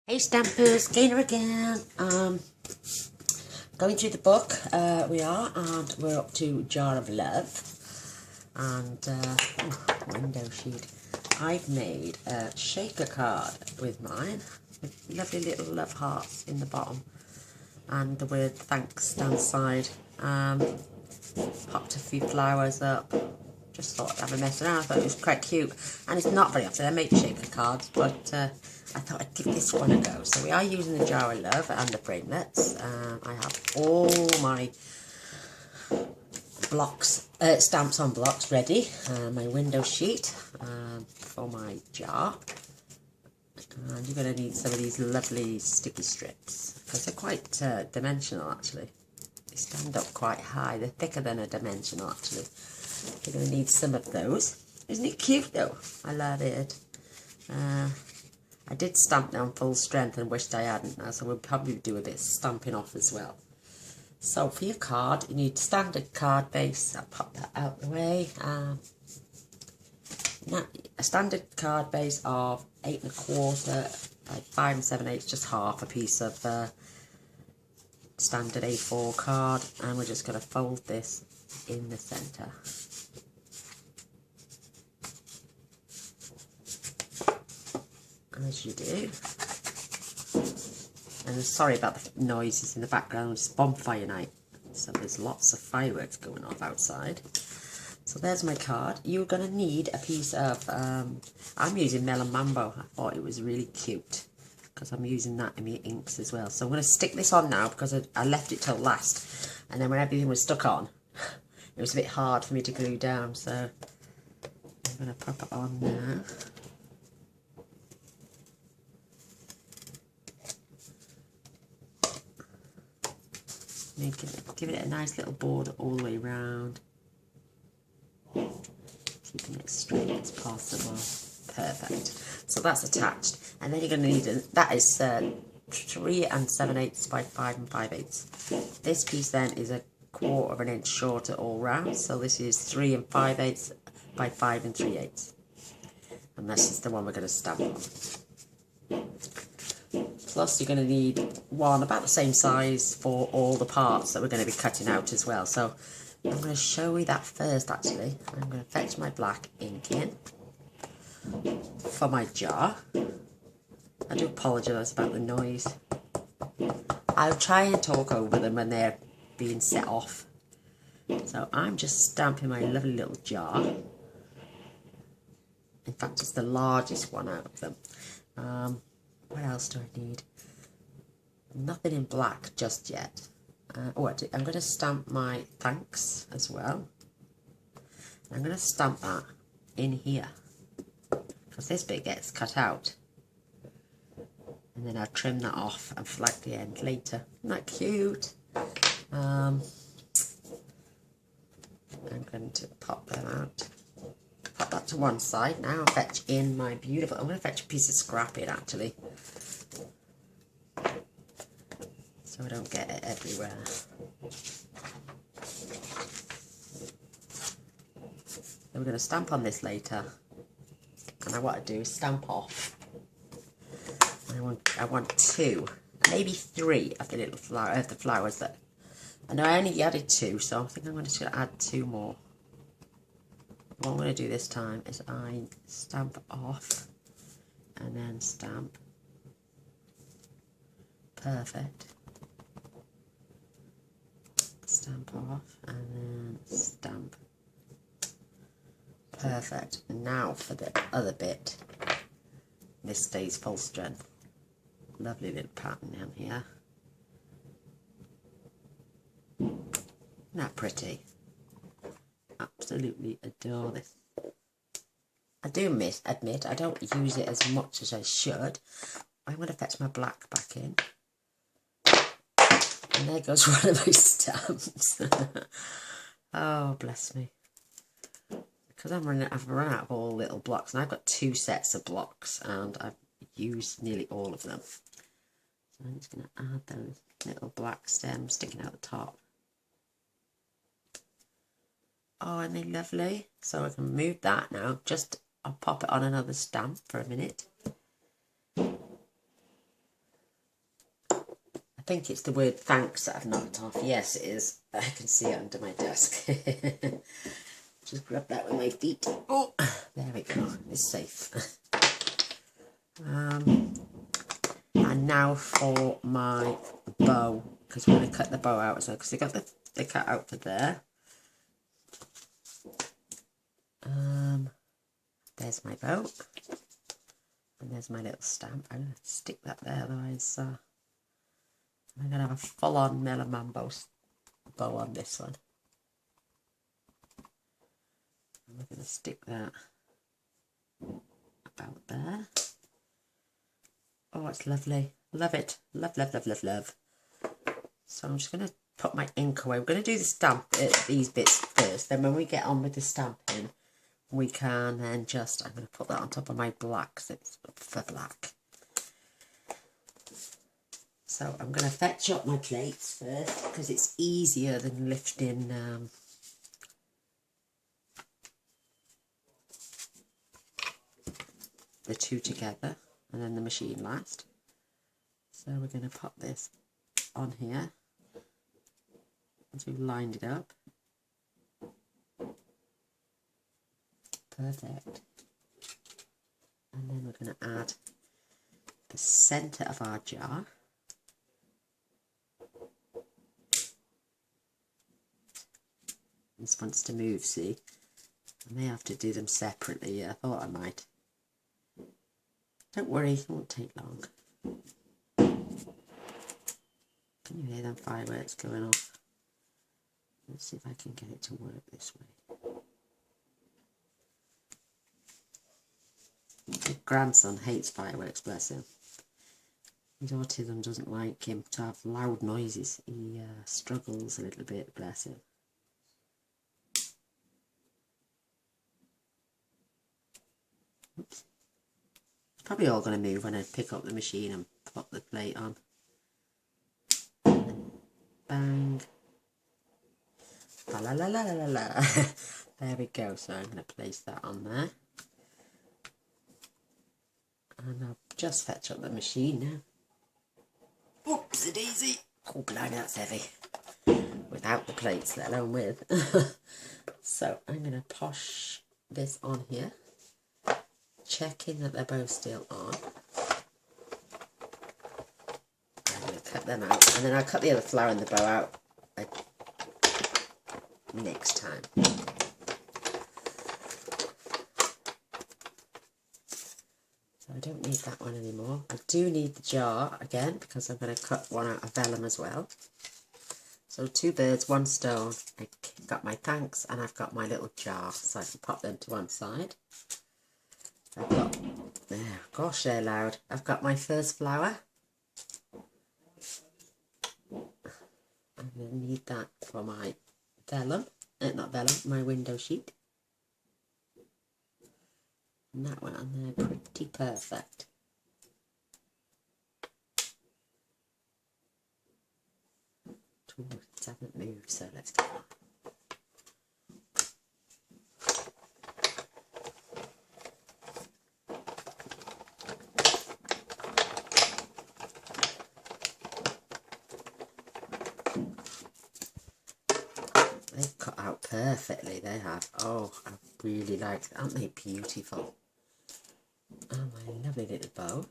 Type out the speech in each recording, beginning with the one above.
Hey Stampers, Gainer again. Going through the book, we are, and we're up to Jar of Love. And, window sheet. I've made a shaker card with mine, with lovely little love hearts in the bottom, and the word thanks down the side. Popped a few flowers up. Just thought I'd have a mess around. I thought it was quite cute, and it's not very often I make shaker cards, but I thought I'd give this one a go. So we are using the Jar of Love and the framelets. I have all my blocks, stamps on blocks ready. My window sheet for my jar. And you're going to need some of these lovely sticky strips, because they're quite dimensional actually. They stand up quite high. They're thicker than a dimensional actually. You're going to need some of those. Isn't it cute though? I love it. I did stamp down full strength and wished I hadn't now, so we'll probably do a bit of stamping off as well. So for your card, you need standard card base. I'll pop that out the way. A standard card base of 8 1/4 by 5 7/8, just half a piece of standard A4 card, and we're just going to fold this in the centre. As you do. And sorry about the noises in the background, it's bonfire night, so there's lots of fireworks going off outside. So there's my card. You're going to need a piece of, I'm using Melon Mambo. I thought it was really cute, because I'm using that in my inks as well. So I'm going to stick this on now, because I left it till last, and then when everything was stuck on, it was a bit hard for me to glue down, so I'm going to pop it on now. Give it a nice little border all the way around, keeping it straight as possible. Perfect. So that's attached, and then you're going to need that is 3 7/8 by 5 5/8. This piece then is 1/4 inch shorter all round, so this is 3 5/8 by 5 3/8, and this is the one we're going to stamp on. Plus you're going to need one about the same size for all the parts that we're going to be cutting out as well. So I'm going to show you that first actually. I'm going to fetch my black ink in for my jar. I do apologise about the noise. I'll try and talk over them when they're being set off. So I'm just stamping my lovely little jar. In fact, it's the largest one out of them. What else do I need? Nothing in black just yet. I'm going to stamp my thanks as well. I'm going to stamp that in here, because this bit gets cut out. And then I'll trim that off and flag the end later. Isn't that cute? I'm going to pop them out. Pop that to one side. Now I'll fetch in my beautiful, I'm going to fetch a piece of scrap in actually, so I don't get it everywhere. Then we're going to stamp on this later, and I want to do stamp off. I want 2, maybe 3 of the little flowers that, I know I only added 2, so I think I'm going to add 2 more. What I'm going to do this time is I stamp off and then stamp. Perfect. Stamp off and then stamp. Perfect. And now for the other bit. This stays full strength. Lovely little pattern down here. Isn't that pretty? Absolutely adore this. I do admit I don't use it as much as I should. I'm going to fetch my black back in. And there goes one of my stamps. Oh, bless me. Because I've run out of all little blocks, and I've got 2 sets of blocks, and I've used nearly all of them. So I'm just going to add those little black stems sticking out the top. Oh, aren't they lovely? So I can move that now. I'll pop it on another stamp for a minute. think it's the word thanks that I've knocked off. Yes, it is. I can see it under my desk. Just grab that with my feet. Oh, there we go. It's safe. And now for my bow, because we're going to cut the bow out as well, because they got the cut out for there. There's my bow, and there's my little stamp. I'm going to stick that there, otherwise I'm going to have a full-on Melon Mambo bow on this one. And we're going to stick that about there. Oh, it's lovely. Love it. Love, love, love, love, love. So I'm just going to put my ink away. We're going to do the stamp, these bits first. Then when we get on with the stamping, we can then just, I'm going to put that on top of my black, so it's for black. So I'm going to fetch up my plates first, because it's easier than lifting the two together, and then the machine last. So we're going to pop this on here, once we've lined it up. Perfect. And then we're going to add the centre of our jar. This wants to move, see? I may have to do them separately. Yeah, I thought I might. Don't worry, it won't take long. Can you hear them fireworks going off? Let's see if I can get it to work this way. My grandson hates fireworks, bless him. His autism doesn't like him to have loud noises. He struggles a little bit, bless him. Oops. It's probably all going to move when I pick up the machine and pop the plate on. Bang. La la la la la la. There we go. So I'm going to place that on there. And I'll just fetch up the machine now. Oopsie daisy. Oh, bloody, that's heavy. Without the plates, let alone with. So I'm going to posh this on here. Checking that they're both still on. I'm going to cut them out. And then I'll cut the other flower and the bow out next time. So I don't need that one anymore. I do need the jar again, because I'm going to cut one out of vellum as well. So 2 birds, 1 stone. I've got my thanks and I've got my little jar, so I can pop them to one side. I've got, there, gosh, they're loud. I've got my first flower. I'm going to need that for my vellum, not vellum, my window sheet. And that one on there, pretty perfect. It hasn't moved, so let's get on. They've cut out perfectly, they have. Oh, I really like them. Aren't they beautiful? Oh, my lovely little bow.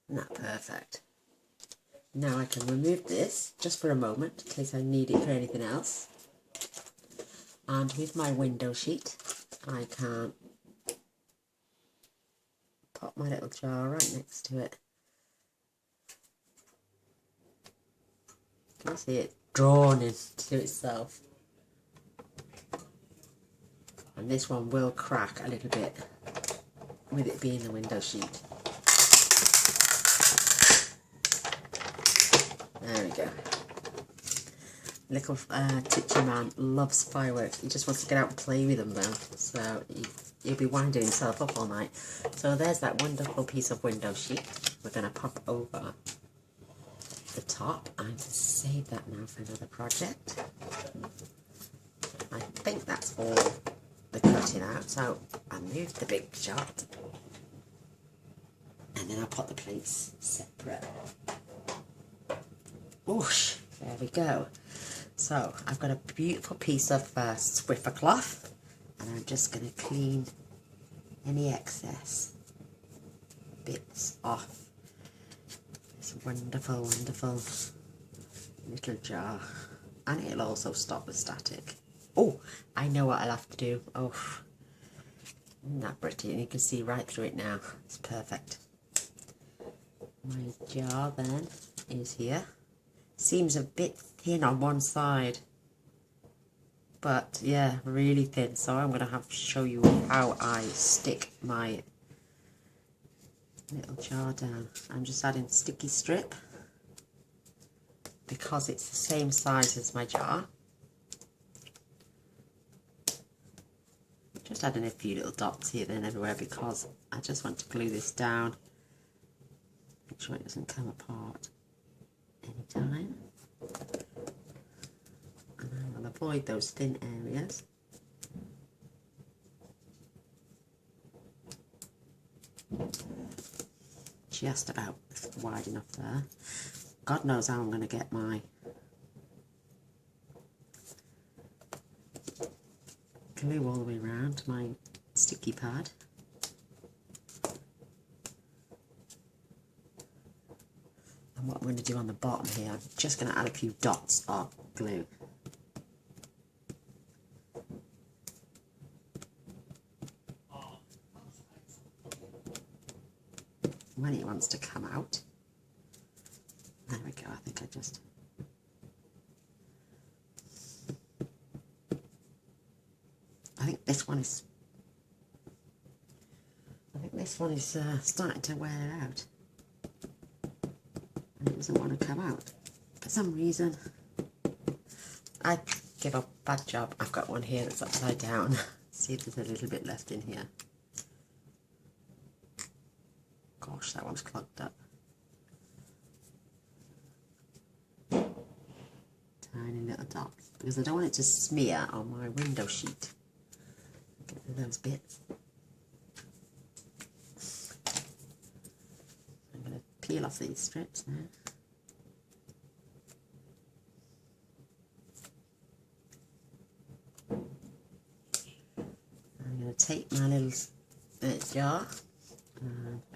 Isn't that perfect? Now I can remove this just for a moment in case I need it for anything else. And with my window sheet, I can pop my little jar right next to it. Can you see it drawn into itself? And this one will crack a little bit with it being the window sheet. There we go. Little Titchy man loves fireworks. He just wants to get out and play with them though. So he'll be winding himself up all night. So there's that wonderful piece of window sheet. We're going to pop over the top. I'm going to save that now for another project. I think that's all the cutting out. So I moved the big shot. And then I'll put the plates separate. Whoosh, there we go. So I've got a beautiful piece of Swiffer cloth, and I'm just going to clean any excess bits off this wonderful, wonderful little jar. And it'll also stop the static. Oh, I know what I'll have to do. Oh, isn't that pretty? And you can see right through it now. It's perfect. My jar then is here. Seems a bit thin on one side, but yeah, really thin. So I'm going to have to show you how I stick my little jar down. I'm just adding sticky strip because it's the same size as my jar. Just adding a few little dots here and everywhere because I just want to glue this down. Make sure it doesn't come apart anytime. And I will avoid those thin areas. Just about wide enough there. God knows how I'm going to get my glue all the way around my sticky pad. And what I'm going to do on the bottom here, I'm just going to add a few dots of glue. When it wants to come out, there we go. I think this one is starting to wear out, and it doesn't want to come out for some reason. I give up. Bad job. I've got one here that's upside down. See if there's a little bit left in here. Gosh, that one's clogged up. Tiny little dots, because I don't want it to smear on my window sheet. Get rid of those bits. I'm going to peel off these strips now. I'm going to take my little jar.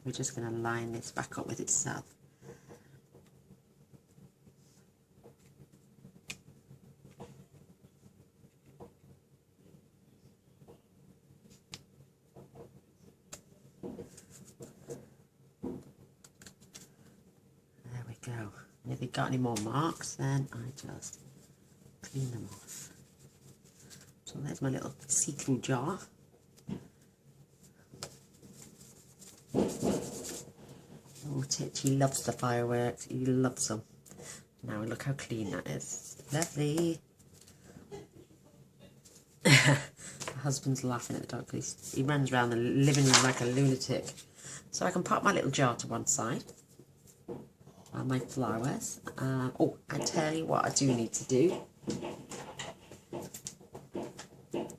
We're just going to line this back up with itself. There we go. And if you've got any more marks, then I just clean them off. So there's my little see-through jar. Oh, Titchy loves the fireworks. He loves them. Now look how clean that is. Lovely. My husband's laughing at the dog because he runs around the living room like a lunatic. So I can pop my little jar to one side. And my flowers. Oh, I tell you what I do need to do.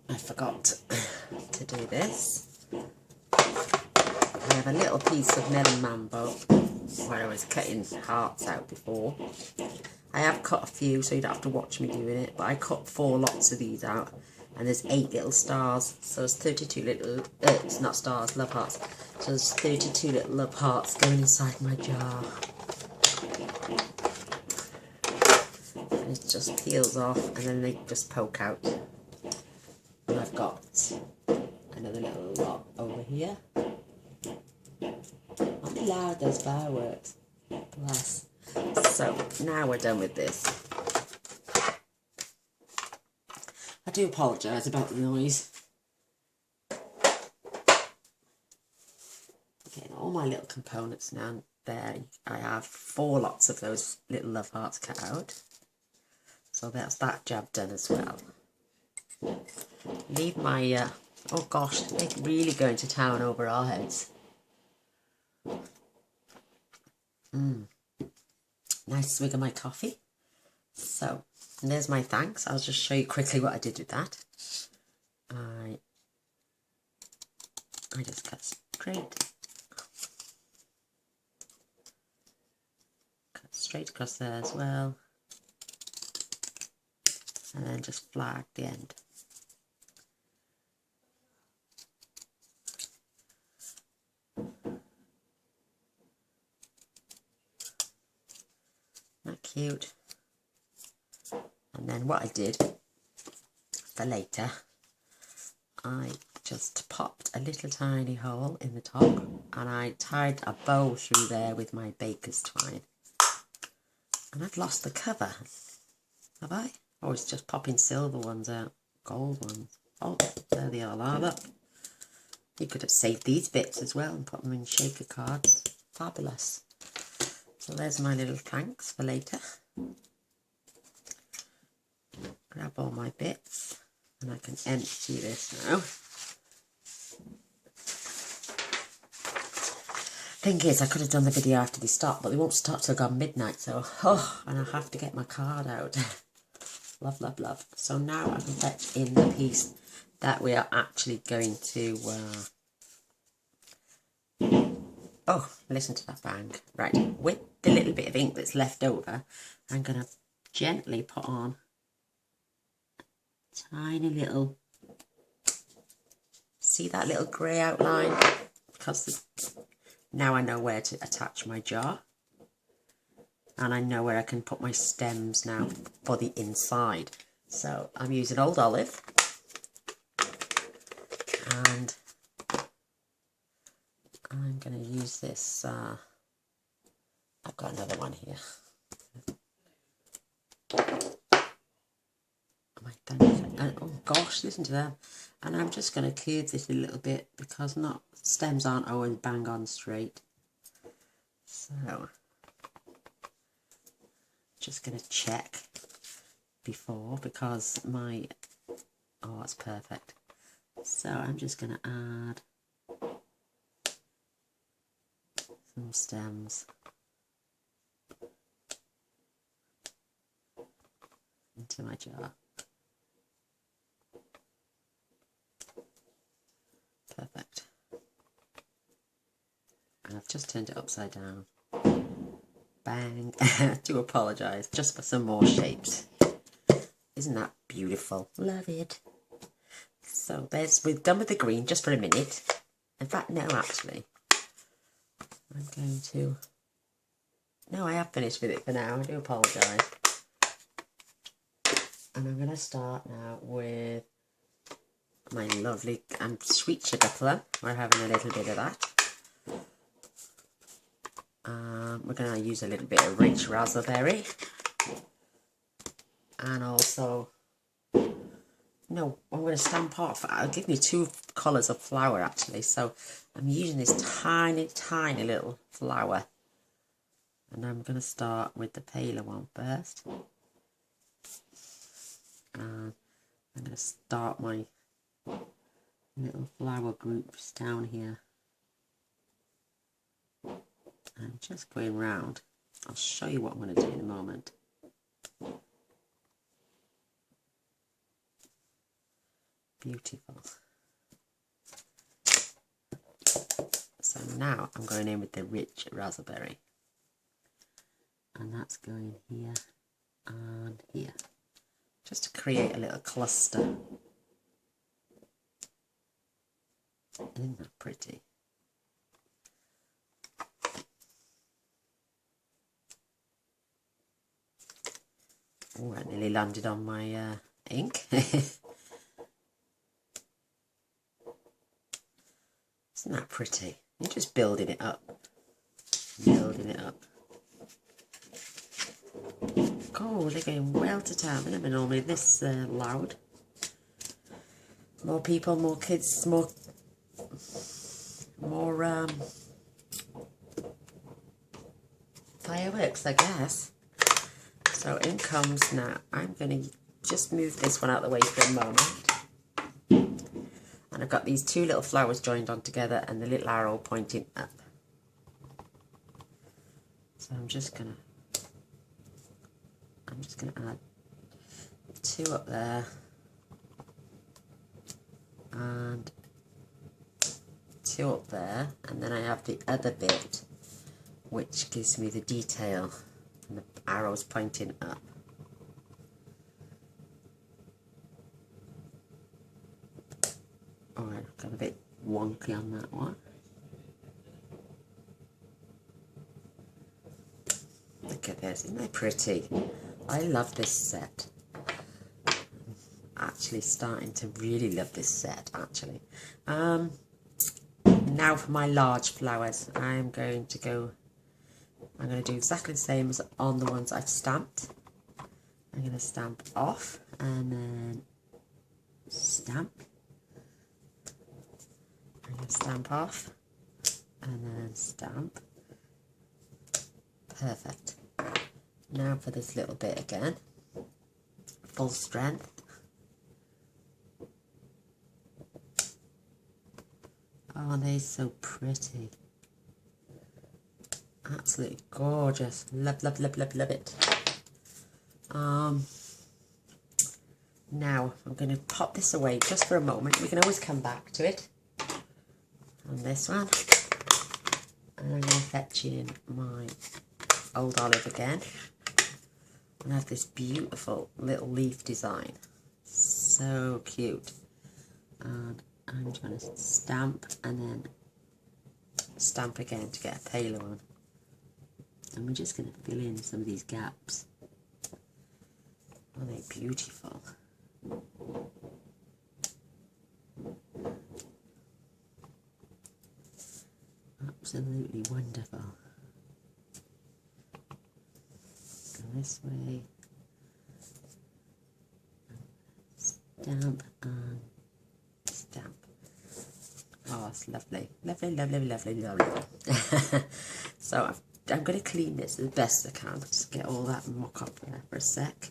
I forgot to do this. I have a little piece of melon mambo where I was cutting hearts out before. I have cut a few, so you don't have to watch me doing it, but I cut 4 lots of these out, and there's 8 little stars, so there's 32 little, it's not stars, love hearts, so there's 32 little love hearts going inside my jar. And it just peels off, and then they just poke out. And I've got another little lot over here. Aren't they loud, those fireworks? Bless. So, now we're done with this. I do apologise about the noise. Getting all my little components now. There, I have 4 lots of those little love hearts cut out. So that's that job done as well. Leave my, oh gosh, they're really going to town over our heads. Nice swig of my coffee. So, and there's my thanks. I'll just show you quickly what I did with that. I just cut straight straight across there as well, and then just flag the end. That cute. And then what I did for later, I just popped a little tiny hole in the top and I tied a bow through there with my baker's twine. And I've lost the cover. Have I? Oh, it's just popping silver ones out. Gold ones. Oh, there they all are, look. You could have saved these bits as well and put them in shaker cards. Fabulous. So there's my little thanks for later. Grab all my bits and I can empty this now. Thing is, I could have done the video after they stop, but they won't stop till gone midnight, so, and I have to get my card out. Love, love, love. So now I can fetch in the piece that we are actually going to, oh, listen to that bang. Right, with the little bit of ink that's left over, I'm going to gently put on a tiny little, see that little grey outline? Because now I know where to attach my jar. And I know where I can put my stems now for the inside. So I'm using Old Olive. And I'm going to use this, I've got another one here. Am I done? Oh gosh, listen to them. And I'm just going to curve this a little bit because stems aren't always bang on straight. So just going to check before because oh, it's perfect. So I'm just going to add some stems into my jar. Perfect. And I've just turned it upside down. Bang. I do apologise, just for some more shapes. Isn't that beautiful? Love it. So we're done with the green just for a minute. In fact, no, actually. I'm going to... No, I have finished with it for now. I do apologise. And I'm going to start now with my lovely sweet sugar plum. We're having a little bit of that. We're going to use a little bit of rich raspberry. And also... No, I'm going to stamp off. I'll give me 2 colours of flower actually. So I'm using this tiny, tiny little flower. And I'm going to start with the paler one first. And I'm going to start my little flower groups down here. And just going round. I'll show you what I'm going to do in a moment. Beautiful. So now I'm going in with the rich raspberry. And that's going here and here. Just to create a little cluster. Isn't that pretty? Oh, that nearly landed on my ink. Isn't that pretty? You're just building it up. Building it up. Oh, they're going well to town. They're never normally this loud. More people, more kids, more fireworks, I guess. So in comes now. I'm going to just move this one out of the way for a moment. And I've got these 2 little flowers joined on together and the little arrow pointing up. So I'm just gonna add 2 up there and 2 up there, and then I have the other bit which gives me the detail and the arrows pointing up. Alright, got a bit wonky on that one. Look at this, isn't that pretty? I love this set. Actually starting to really love this set, actually. Now for my large flowers, I'm going to do exactly the same as on the ones I've stamped. I'm going to stamp off and then stamp. I'm going to stamp off and then stamp. Perfect. Now for this little bit again, full strength. Oh, they're so pretty. Absolutely gorgeous. Love, love, love, love, love it. Now I'm going to pop this away just for a moment. We can always come back to it on this one. And I'm going to fetch in my old olive again. And I have this beautiful little leaf design. So cute. And I'm just going to stamp and then stamp again to get a paler one. And we're just going to fill in some of these gaps. Oh, they're beautiful. Absolutely wonderful. Go this way. Stamp and stamp. Oh, it's lovely. Lovely, lovely, lovely, lovely. So I'm going to clean this as best I can. Just get all that muck up there for a sec.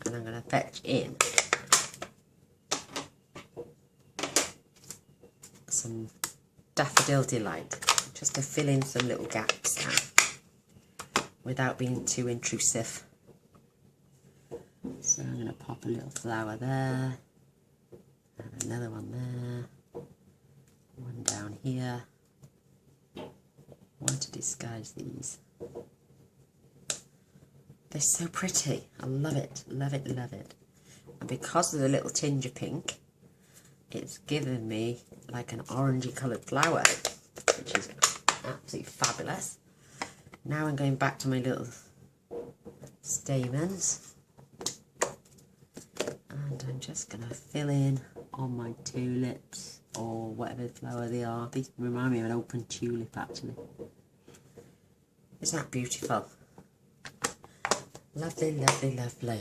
And I'm going to fetch in some Daffodil Delight, just to fill in some little gaps now, without being too intrusive. So I'm going to pop a little flower there, and another one there, one down here. I want to disguise these. They're so pretty. I love it, love it, love it. And because of the little tinge of pink, it's given me like an orangey coloured flower, which is absolutely fabulous. Now I'm going back to my little stamens. And I'm just going to fill in on my tulips, or whatever flower they are. These remind me of an open tulip, actually. Isn't that beautiful? Lovely, lovely, lovely.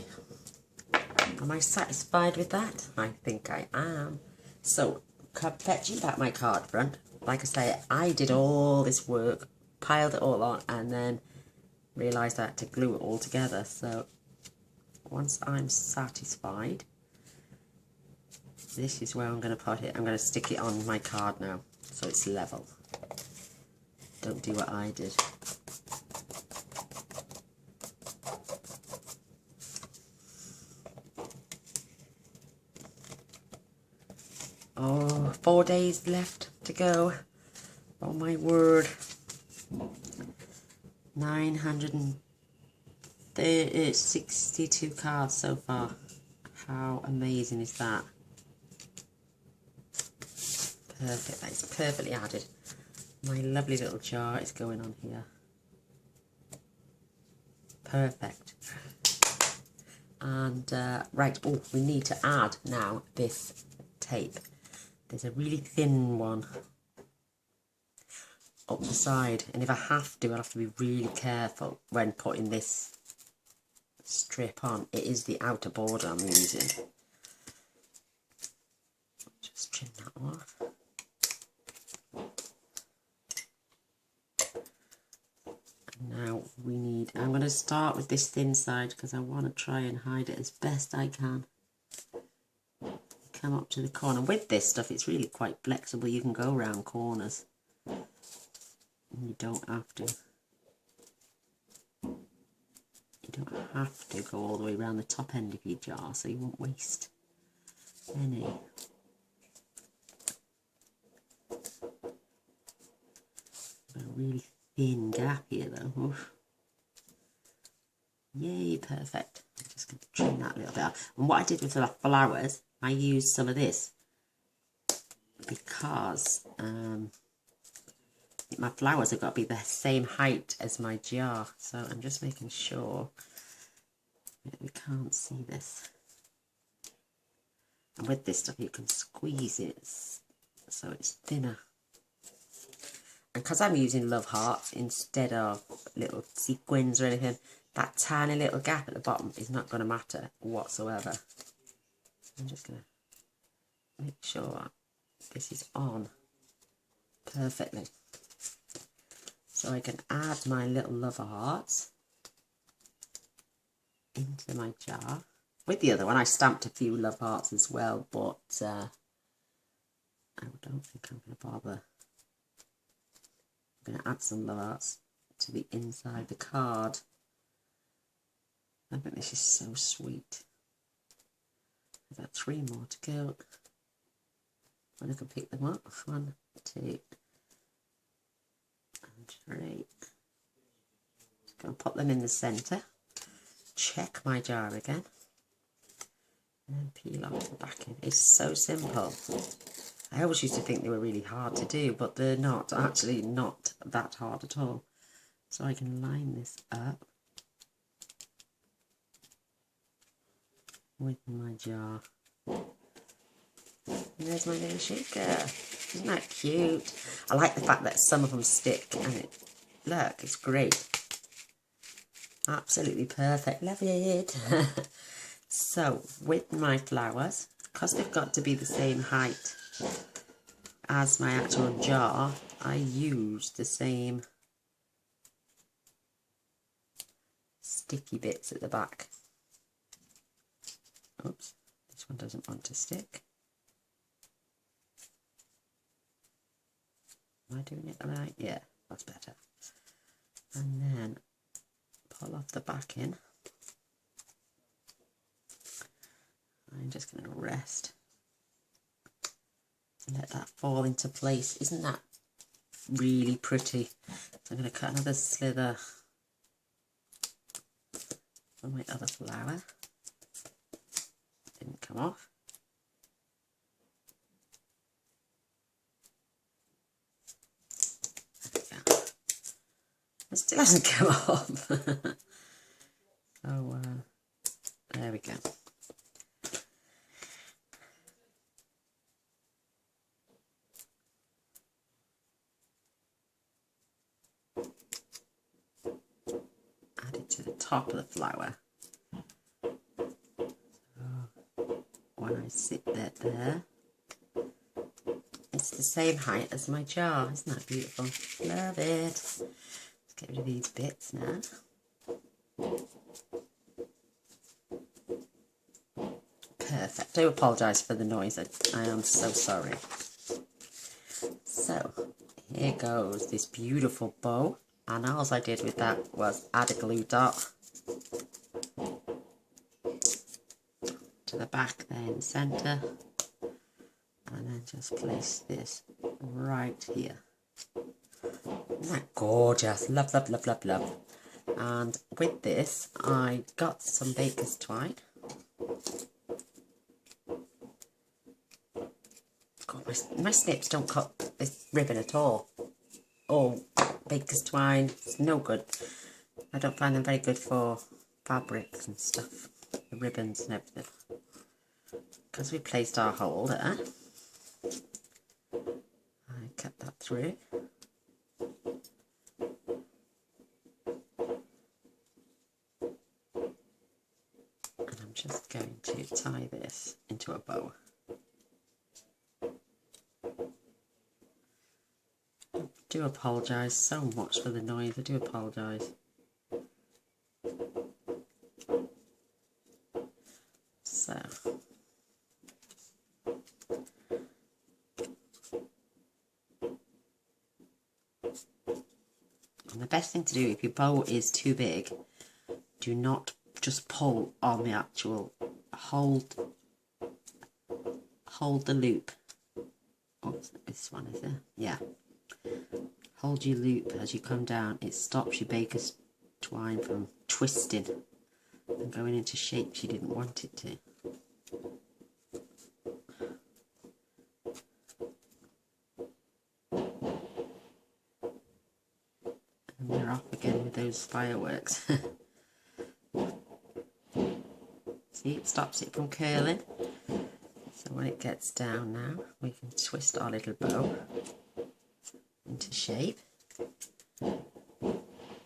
Am I satisfied with that? I think I am. So, fetching back my card front. Like I say, I did all this work, piled it all on, and then realised I had to glue it all together. So, once I'm satisfied, this is where I'm going to put it. I'm going to stick it on my card now, so it's level. Don't do what I did. Oh, 4 days left to go. Oh my word. 962 cards so far. How amazing is that? Perfect, that is perfectly added. My lovely little jar is going on here. Perfect. And right, oh, we need to add now this tape. There's a really thin one up the side, and if I have to, I'll have to be really careful when putting this strip on. It is the outer border I'm using. Just trim that off. Now we need, I'm going to start with this thin side because I want to try and hide it as best I can. Come up to the corner. With this stuff, it's really quite flexible. You can go around corners. And you don't have to. You don't have to go all the way around the top end of your jar, so you won't waste any. A really thin gap here though. Oof. Yay, perfect. I'm just going to trim that a little bit out. And what I did with the flowers, I used some of this because my flowers have got to be the same height as my jar. So I'm just making sure that we can't see this. And with this stuff you can squeeze it so it's thinner. And because I'm using love hearts instead of little sequins or anything, that tiny little gap at the bottom is not going to matter whatsoever. I'm just going to make sure this is on perfectly. So I can add my little love hearts into my jar. With the other one I stamped a few love hearts as well, but I don't think I'm going to bother. I'm going to add some love hearts to the inside the card. I think this is so sweet. I've got 3 more to go. And I can pick them up. 1, 2, and 3. Just going to pop them in the centre. Check my jar again. And then peel off the backing. It's so simple. I always used to think they were really hard to do, but they're not. Actually not that hard at all. So I can line this up with my jar. There's my little shaker. Isn't that cute? I like the fact that some of them stick and look, it's great. Absolutely perfect. Love it. So with my flowers, because they've got to be the same height as my actual jar, I use the same sticky bits at the back. Oops, this one doesn't want to stick. Am I doing it right? Yeah, that's better. And then pull off the backing. I'm just going to rest and let that fall into place. Isn't that really pretty? So I'm going to cut another slither on my other flower. Didn't come off. There we go. It still hasn't come off. So there we go. Add it to the top of the flower. When I sit there, it's the same height as my jar. Isn't that beautiful? Love it. Let's get rid of these bits now. Perfect. I do apologise for the noise. I am so sorry. So here goes this beautiful bow, and all I did with that was add a glue dot to the back there in the centre, and then just place this right here. Isn't that gorgeous? Love, love, love, love, love. And with this I got some baker's twine. God, my snips don't cut this ribbon at all. Or baker's twine, it's no good. I don't find them very good for fabrics and stuff, the ribbons and everything. Because we placed our hole there, I cut that through. And I'm just going to tie this into a bow. I do apologise so much for the noise, I do apologise. So, and the best thing to do if your bow is too big, do not just pull on the actual, hold hold the loop. Oh, this one is there? Yeah. Hold your loop as you come down. It stops your baker's twine from twisting and going into shapes you didn't want it to. And we're off again with those fireworks. See, it stops it from curling. So when it gets down now, we can twist our little bow into shape.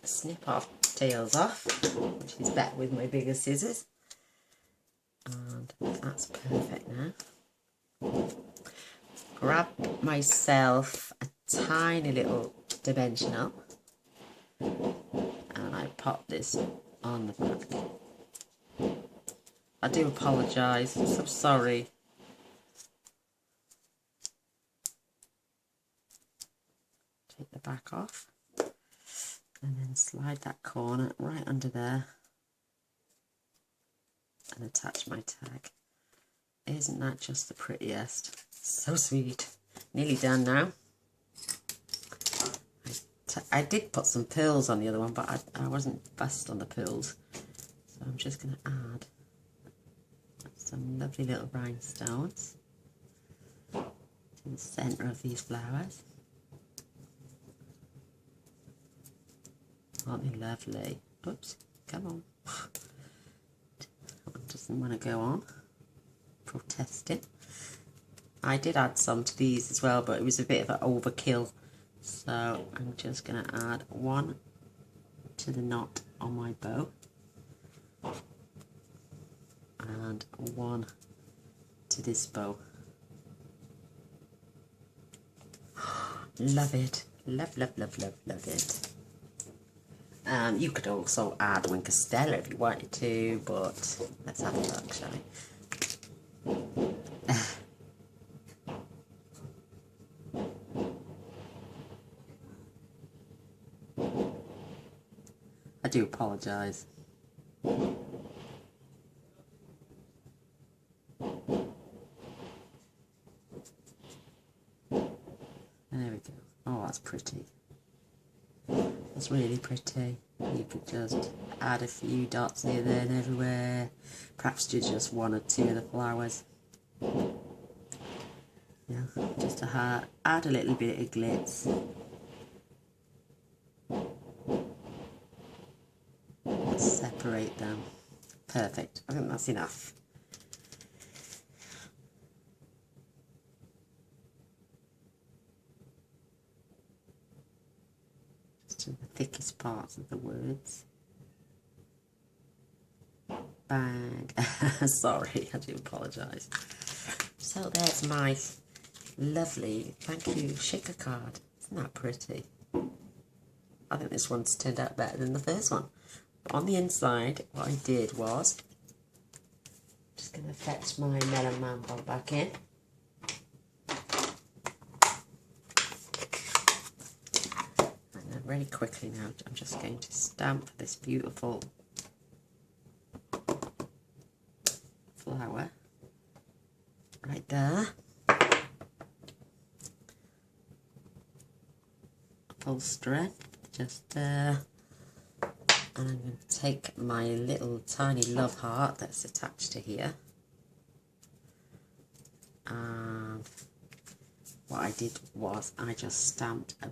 Snip our tails off, which is better with my bigger scissors. And that's perfect now. Grab myself a tiny little dimensional and I pop this on the back. I do apologise, I'm so sorry. Take the back off and then slide that corner right under there and attach my tag. Isn't that just the prettiest? So sweet. Nearly done now. I did put some pearls on the other one, but I wasn't fussed on the pearls. So I'm just going to add some lovely little rhinestones to the centre of these flowers. Aren't they lovely? Oops, come on. That one doesn't want to go on. Protesting. I did add some to these as well, but it was a bit of an overkill. So I'm just going to add one to the knot on my bow. And one to this bow. Love it. Love, love, love, love, love it. You could also add Winker Stella if you wanted to, but let's have a look, shall we? I do apologise. There we go. Oh, that's pretty. That's really pretty. You could just add a few dots here, there and everywhere. Perhaps do just one or two of the flowers. Yeah, just to add a little bit of glitz. Separate them. Perfect. I think that's enough. To the thickest parts of the words. Bang. Sorry, I do apologise. So there's my lovely thank you shaker card. Isn't that pretty? I think this one's turned out better than the first one. But on the inside, what I did was, just going to fetch my Melon Man ball back in. Really quickly now, I'm just going to stamp this beautiful flower right there. Full strength, just there. And I'm going to take my little tiny love heart that's attached to here. And what I did was I just stamped a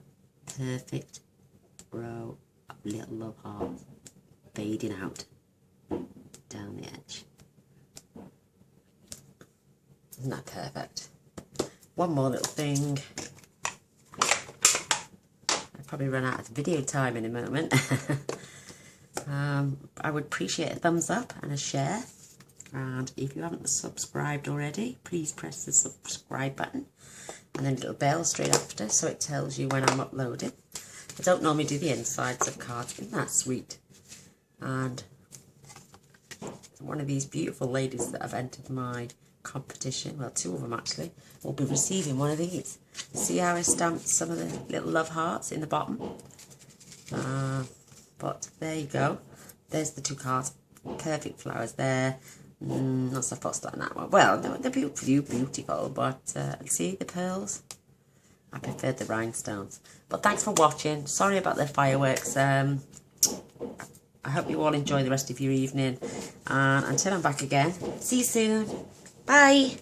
perfect row of little love hearts fading out down the edge. Isn't that perfect? One more little thing. I'll probably run out of video time in a moment. I would appreciate a thumbs up and a share. And if you haven't subscribed already, please press the subscribe button and then a little bell straight after so it tells you when I'm uploading. I don't normally do the insides of cards, isn't that sweet? And one of these beautiful ladies that have entered my competition, well, two of them actually, will be receiving one of these. See how I stamped some of the little love hearts in the bottom? But there you go. There's the two cards. Perfect flowers there. Not so fussed on that one. Well, they're beautiful, but see the pearls? I prefer the rhinestones. But thanks for watching. Sorry about the fireworks. I hope you all enjoy the rest of your evening. And until I'm back again, see you soon. Bye.